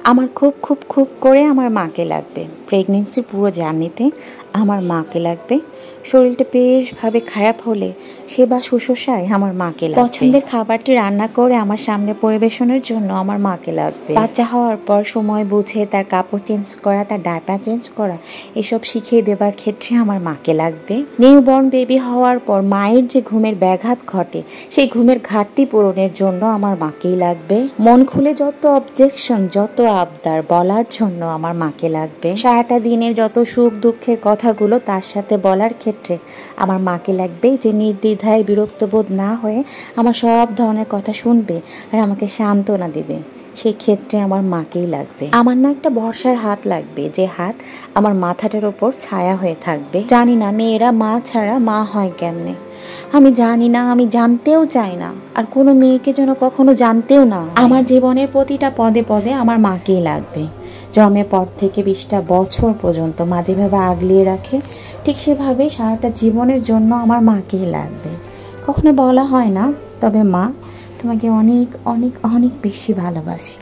আমার খুব খুব খুব করে আমার মাকে লাগবে। প্রেগনেন্সির পুরো জার্নিতে আমার মাকে লাগবে। শরীরটা বেশভাবে খারাপ হলে সেবা শুশ্রূষায় আমার মাকে লাগবে। পছন্দের খাবারটি রান্না করে আমার সামনে পরিবেশনের জন্য আমার মাকে লাগবে। বাচ্চা হওয়ার পর সময় বুঝে তার কাপড় চেঞ্জ করা, তার ডায়পার চেঞ্জ করা, এসব শিখিয়ে দেবার ক্ষেত্রে আমার মাকে লাগবে। নিউবর্ন বেবি হওয়ার পর মায়ের যে ঘুমের ব্যাঘাত ঘটে, সেই ঘুমের ঘাটতি পূরণের জন্য আমার মাকেই লাগবে। মন খুলে যত অবজেকশন, যত আবদার বলার জন্য আমার মাকে লাগবে। সারাটা দিনের যত সুখ দুঃখের কথাগুলো তার সাথে বলার ক্ষেত্রে আমার মাকে লাগবে, যে নির্দ্বিধায় বিরক্ত বোধ না হয়ে আমার সব ধরনের কথা শুনবে আর আমাকে সান্ত্বনা দেবে। সেই ক্ষেত্রে আমার মাকেই লাগবে। আমার না একটা ভরসার হাত লাগবে, যে হাত আমার মাথাটার ওপর ছায়া হয়ে থাকবে। জানি না মেয়েরা মা ছাড়া মা হয় কেমনে, আমি জানি না, আমি জানতেও চাই না, আর কোনো মেয়েকে যেন কখনো জানতেও না। আমার জীবনের প্রতিটা পদে পদে আমার মাকেই লাগবে। জন্মের পর থেকে 20টা বছর পর্যন্ত মা যেভাবে আগলিয়ে রাখে, ঠিক সেভাবে সারাটা জীবনের জন্য আমার মাকেই লাগবে। কখনো বলা হয় না, তবে মা, তোমাকে অনেক অনেক অনেক বেশি ভালোবাসি।